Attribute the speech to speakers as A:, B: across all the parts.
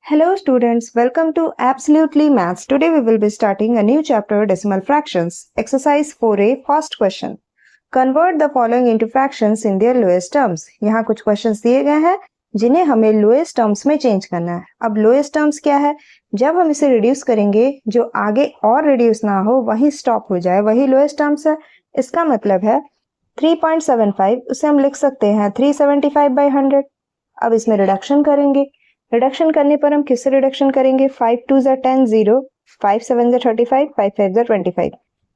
A: Hello students, welcome to Absolutely Maths. Today we will be starting a new chapter, Decimal Fractions. Exercise 4A, first question. Convert the following into fractions in their lowest terms. यहाँ कुछ questions दिए गए हैं जिन्हें हमें lowest terms में change करना है. अब lowest terms क्या है? जब हम इसे reduce करेंगे, जो आगे और reduce ना हो वही stop हो जाए, वही lowest terms है. इसका मतलब है 3.75, उसे हम लिख सकते हैं 375/100. अब इसमें reduction करेंगे. रिडक्शन करने पर हम किससे रिडक्शन करेंगे? 5 2 ज़ा 10 0, 5 7 ज़ा 35, 5 5 ज़ा 25,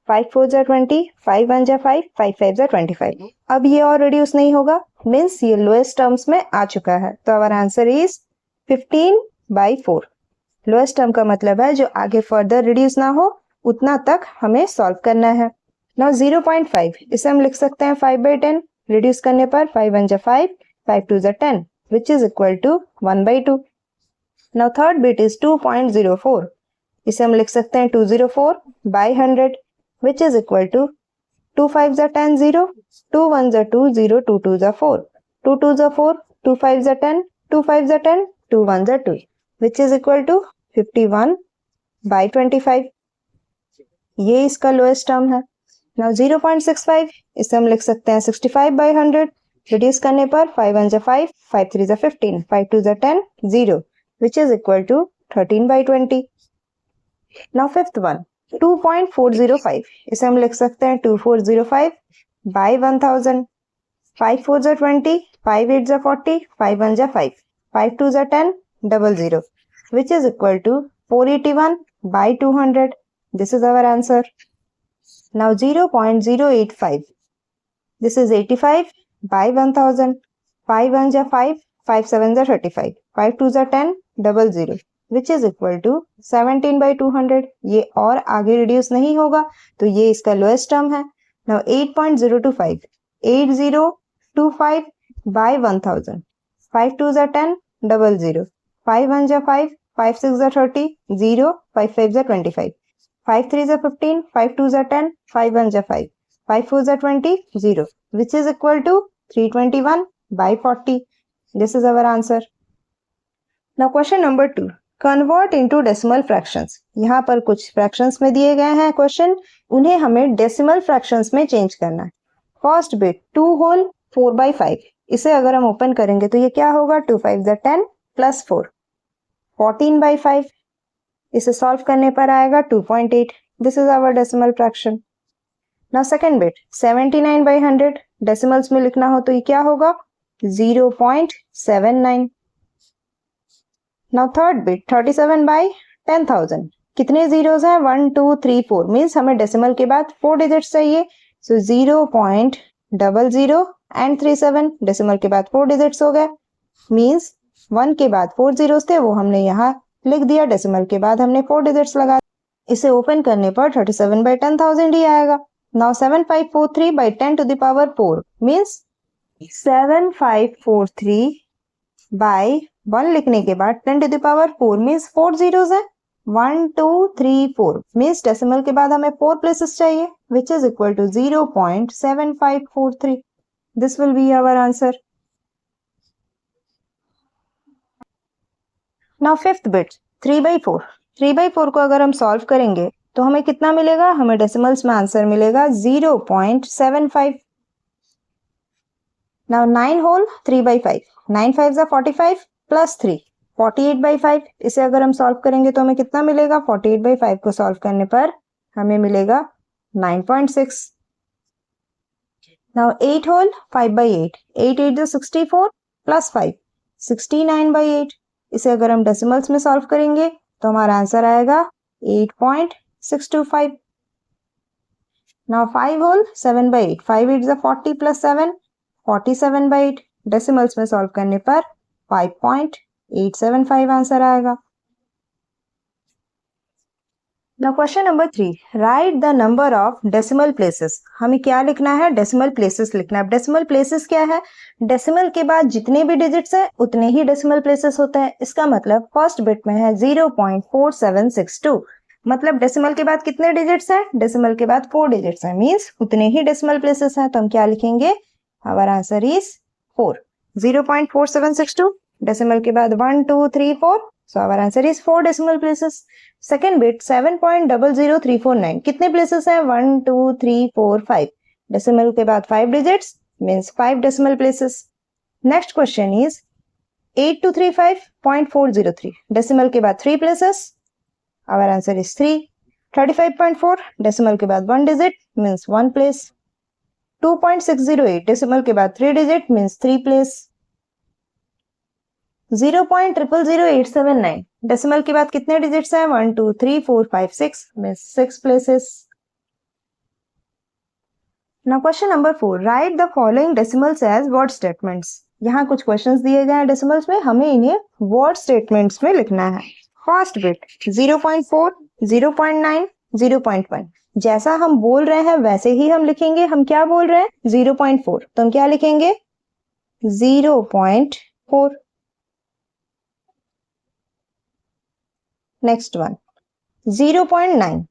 A: 5 4 ज़ा 20, 5 1 ज़ा 5, 5 5 ज़ा 25. अब ये और रिड्यूस नहीं होगा, मीन्स ये लोएस्ट टर्म्स में आ चुका है. तो our answer is 15/4. Lowest term का मतलब है जो आगे फर्दर रिड्यूस ना हो उतना तक हमें सॉल्व करना है. नाउ 0.5, इसे हम लिख सकते हैं 5/10. रिड्यूस करने पर 5 1 ज़ा 5, 5 2 ज़ा 10, which is equal to 1/2. Now third bit is 2.04. इसे हम लिख सकते हैं 204/100, which is equal to 2 5 ज़ा 10 0, 2 1 ज़ा 2 0, 2 2 ज़ा 4, 2 2 ज़ा 4, 2 5 ज़ा 10, 2 5 ज़ा 10, 2 1 ज़ा 2, which is equal to 51/25. ये इसका लोएस्ट टर्म है. Now 0.65, इसे हम लिख सकते हैं 65/100. रिड्यूस करने पर 5 1 ज़ा 5, 5 3 ज़ा 15, 5 2 ज़ा 10, 0, which is equal to 13/20. Now fifth one, 2.405, इसे हम लिख सकते हैं 2405/1000. 5 4 ज़ा 20, 5 8 ज़ा 40, 5 1 ज़ा 5, 5 2 ज़ा 10, 00, which is equal to 481/200. This is our answer. Now 0.085, this is 85/1000. 5 1 ज़ा 5, 5 7 ज़ा 35, 5 2 ज़ा 10, 00, which is equal to 17/200. ये और आगे रिड्यूस नहीं होगा तो ये इसका लोएस्ट टर्म है. Now 8.025, 8025/1000. 5 2 ज़ा 10, 00, 5 1 ज़ा 5, 5 6 ज़ा 30, 0, 5 5 ज़ा 25, 5 3 ज़ा 15, 5 2 ज़ा 10, 5 1 ज़ा 5, 5 4 ज़ा 20, 0, which is equal to 321/40. This is our answer. Now question number 2. Convert into decimal fractions. यहाँ पर कुछ fractions में दिए गए हैं क्वेश्चन, उन्हें हमें decimal fractions में चेंज करना है. First bit 2 whole 4/5. इसे अगर हम ओपन करेंगे तो ये क्या होगा? 2 5 ज़ा 10 प्लस 4, 14/5. इसे सॉल्व करने पर आएगा 2.8. This is our decimal fraction. Now second bit 79/100. Decimals में लिखना हो तो ये क्या होगा? 0.79. Now third bit 37/10,000. कितने जीरोस हैं? 1 2 3 4, मीन्स हमें डेसिमल के बाद 4 डिजिट्स चाहिए. सो 0.00 एंड 37, डेसिमल के बाद 4 डिजिट्स हो गए, मीन्स 1 के बाद 4 जीरोस थे वो हमने यहाँ लिख दिया. डेसिमल के बाद हमने 4 डिजिट्स लगा. इसे ओपन करने पर 37/10,000 ही आएगा. Now 7543/10 to the power 4 means 7543/1 लिखने के बाद 10 to the power 4 means 4 zeros है. 1 2 3 4 मीन्स डेसिमल के बाद हमें 4 प्लेसेस चाहिए, which is equal to 0.7543. This will be our answer. Now fifth bit 3/4. 3/4 को अगर हम सॉल्व करेंगे तो हमें कितना मिलेगा? हमें डेसिमल्स में आंसर मिलेगा 0.75. Now 9 whole 3/5. 9 5 ज़ा 45 प्लस 3, 48/5. इसे अगर हम सॉल्व करेंगे तो हमें कितना मिलेगा? 48/5 को सॉल्व करने पर हमें मिलेगा 9.6. Now 8 whole 5/8. 8 8 ज़ा 64 प्लस 5, 69/8. इसे अगर हम डेसिमल्स में सॉल्व करेंगे तो हमारा आंसर आएगा 8.625. Now 5 whole 7/8. 5 8 ज़ा 40 प्लस 7, 47/8. डेसिमल्स में सॉल्व करने पर 5.875 आंसर आएगा. Now question number 3. Right the number of decimal places. हमें क्या लिखना है? डेसिमल प्लेसेस लिखना है. डेसिमल प्लेसेस क्या है? डेसिमल के बाद जितने भी डिजिट्स हैं उतने ही डेसिमल प्लेसेस होते हैं. इसका मतलब फर्स्ट बिट में है 0.4762. मतलब डेसिमल के बाद कितने डिजिट्स हैं? डेसिमल के बाद 4 डिजिट्स हैं, मीन्स उतने ही डेसिमल प्लेसेस हैं. तो हम क्या लिखेंगे? Our answer is 4. 0.4762. डेसिमल के बाद 1 2 3 4, So our answer is 4 decimal places. Second bit 7.00349 कितने places है? 1 2 3 4 5. Decimal के बाद 5 digits means 5 decimal places. Next question is 8235.403 decimal के बाद 3 places. Our answer is 3. 35.4 decimal के बाद 1 digit means 1 place. 2.608 decimal के बाद 3 digit means 3 place. 0.000879 डेसिमल के बाद कितने डिजिट्स हैं? 1 2 3 4 5 6 means 6 places. Now question number 4, write the following decimals as word statements. यहाँ कुछ क्वेश्चंस दिए गए हैं डेसिमल्स में, हमें इन्हें वर्ड स्टेटमेंट्स में लिखना है. First bit 0.4 0.9 0.1. जैसा हम बोल रहे हैं वैसे ही हम लिखेंगे. हम क्या बोल रहे हैं? 0.4, तो हम क्या लिखेंगे? 0.4. Next one 0.9.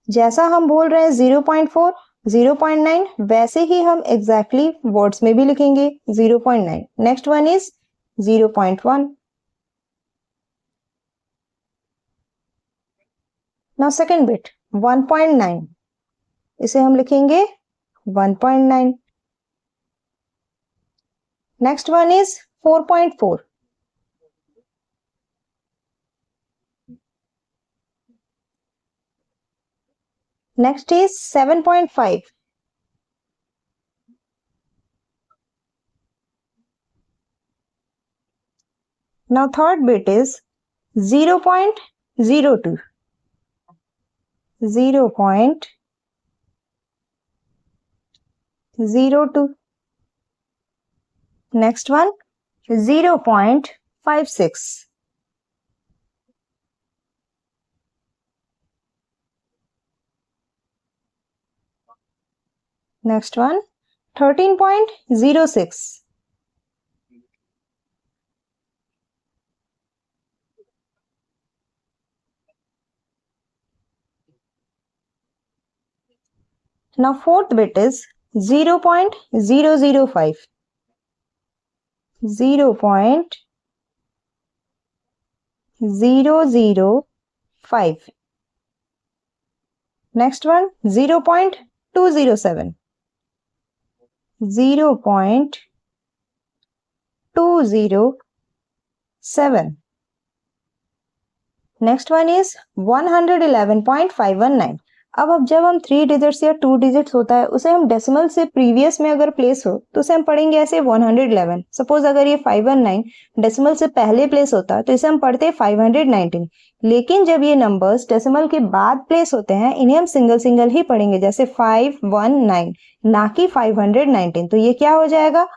A: जैसा हम बोल रहे हैं 0.4 0.9 वैसे ही हम एग्जैक्टली वर्ड्स में भी लिखेंगे 0.9. Next one is 0.1. Now second bit 1.9. इसे हम लिखेंगे 1.9. Next one is 4.4. Next is 7.5. Now third bit is 0.02. 0.02. Next one 0.56. Next one 13.06. Now fourth bit is 0.005. 0.005. Next one 0.207. 0.207. Next one is 111.519. अब जब हम 3 डिजिट्स या 2 डिजिट्स होता है उसे हम डेसिमल से प्रीवियस में अगर प्लेस हो तो उसे हम पढ़ेंगे ऐसे 111. सपोज अगर ये 519 डेसिमल से पहले प्लेस होता तो इसे हम पढ़ते 519. लेकिन जब ये नंबर्स डेसिमल के बाद प्लेस होते हैं इन्हें हम सिंगल सिंगल ही पढ़ेंगे जैसे 519 ना कि 519. तो ये क्या हो जाएगा?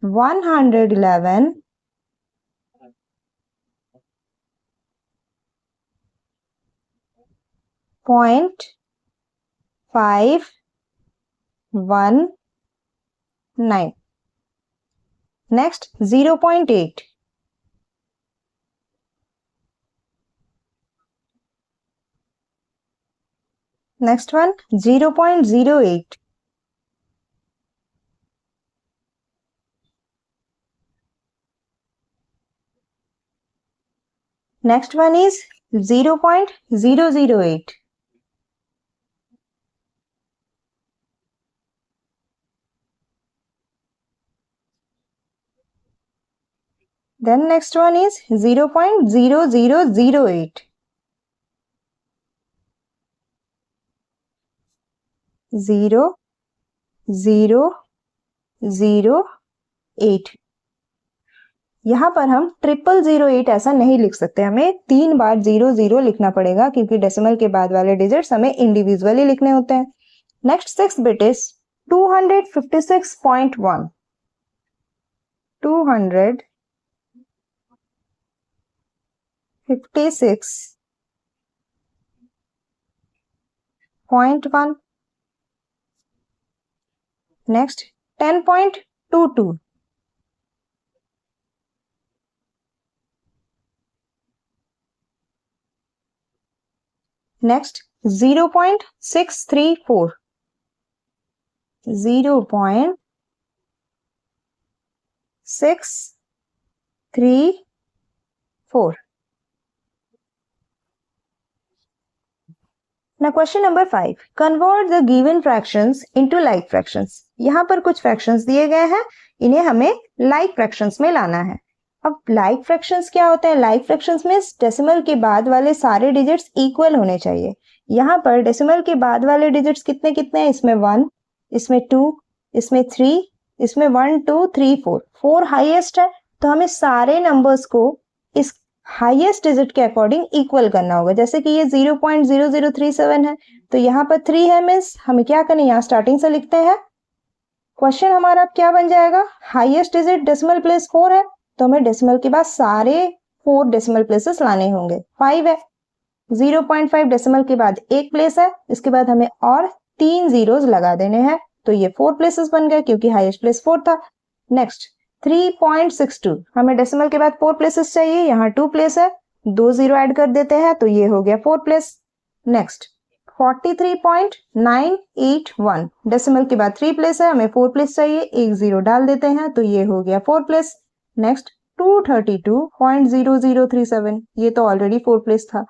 A: 111.519. Next 0.8. Next one 0.08. Next one is 0.008. Then next one is 0.0008. 0.008. यहाँ पर हम 0008 ऐसा नहीं लिख सकते, हमें 3 बार 00 लिखना पड़ेगा क्योंकि डेसिमल के बाद वाले डिजिट्स हमें इंडिविजुअली लिखने होते हैं. Next 6 bit is 256.1. 256.1. Next 10.22. Next 0.634. 0.634. Now question number 5. Convert the given fractions into like fractions. यहाँ पर कुछ fractions दिए गए हैं, इन्हें हमें like fractions में लाना है। अब like fractions क्या होते हैं? like fractions में डेसिमल के बाद वाले सारे डिजिट्स इक्वल होने चाहिए। यहाँ पर डेसिमल के बाद वाले डिजिट्स कितने कितने हैं? इसमें 1, इसमें 2, इसमें 3, इसमें 1, 2, 3, 4। 4 हाईएस्ट है, तो हमें सारे नंबर्स को इस हाईएस्ट डिजिट के अकॉर्डिंग इक्वल करना होगा। जैसे कि ये 0.0037 है, तो यहाँ पर 3 है, मीन्स हमें क्या करना है? यहाँ स्टार्टिंग से लिखते हैं। क्वेश्चन हमारा क्या बन जाएगा? हाईएस्ट डिजिट डेसिमल प्लेस 4 है, तो हमें डेसिमल के बाद सारे 4 डेसिमल प्लेसेस लाने होंगे। 5 है, 0.5 डेसिमल के बाद एक प्लेस है, इसके बाद हमें और 3 जीरोस लगा देने हैं, तो ये 4 प्लेसेस बन गए क्योंकि हाईएस्ट प्लेस 4 था। नेक्स्ट 3.62, हमें डेसिमल के बाद 4 प्लेसेस चाहिए, यहाँ 2 प्लेस है, 2 जीरो ऐड कर देते हैं, तो ये हो गया 4 प्लेस। नेक्स्ट 43.981, डेसिमल के बाद 3 प्लेस है, हमें 4 प्लेस चाहिए, 1 जीरो डाल देते हैं, तो ये हो गया 4 प्लेस। नेक्स्ट 232.0037, ये तो ऑलरेडी 4 प्लेस था।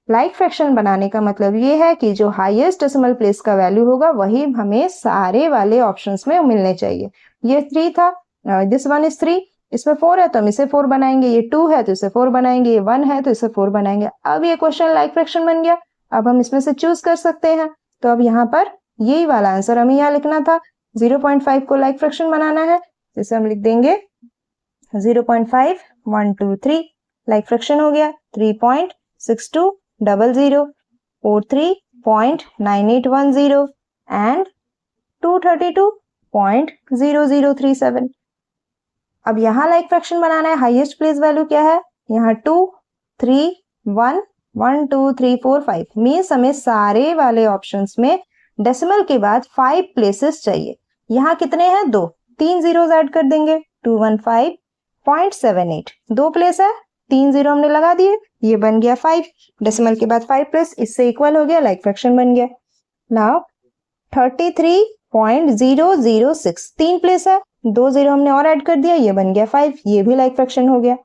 A: लाइक फ्रैक्शन बनाने का मतलब ये है कि जो हाईएस्ट डेसिमल प्लेस का वैल्यू होगा वही हमें सारे वाले ऑप्शंस में मिलने चाहिए। ये 3 था, दिस वन इज 3, इसमें 4 है तो हम इसे 4 बनाएंगे, ये 2 है तो इसे 4 बनाएंगे, ये 1 है तो इसे 4 बनाएंगे। अब ये क्वेश्चन लाइक फ्रैक्शन बन गया, अब हम इसमें से चूज कर सकते हैं। तो अब यहाँ पर यही वाला आंसर हमें यहाँ लिखना था, 0.5 को लाइक फ्रैक्शन बनाना है, जिसे हम लिख देंगे 0.5, 1, 2, 3, लाइक फ्रैक्शन हो गया 3.6200, 43.9810 एंड 232.0037। अब यहाँ लाइक फ्रैक्शन बनाना है, हाईएस्ट प्लेस वैल्यू क्या है? यहाँ 2, 3, 1, 1, 2, 3, 4, 5, मीन्स हमें सारे वाले ऑप्शंस में डेसिमल के बाद 5 प्लेसेस चाहिए। यहाँ कितने हैं? 2, 3 जीरोस ऐड कर देंगे, 215.78, 2 प्लेस है, 3 जीरो हमने लगा दिए, ये बन गया 5, डेसिमल के बाद 5 प्लेस, इससे इक्वल हो गया, लाइक फ्रैक्शन बन गया। नाउ 33.006, 3 प्लेस है, 2 जीरो हमने और ऐड कर दिया, ये बन गया 5, ये भी लाइक फ्रैक्शन हो गया।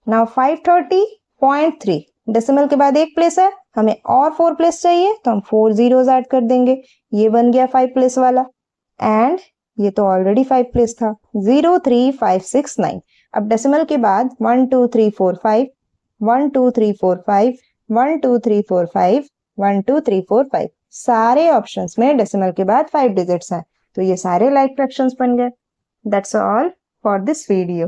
A: नाउ 530.3, डेसिमल के बाद एक प्लेस है, हमें और 4 प्लेस चाहिए, तो हम 4 जीरोस ऐड कर देंगे, ये बन गया 5 प्लेस वाला, एंड ये तो ऑलरेडी 5 प्लेस था, 03569। अब डेसिमल के बाद 1, 2, 3, 4, 5, 1, 2, 3, 4, 5, 1, 2, 3, 4, 5, 1, 2, 3, 4, 5, सारे ऑप्शंस में डेसिमल के बाद 5 डिजिट्स हैं, तो ये सारे लाइक फ्रैक्शंस बन गए। That's all for this video.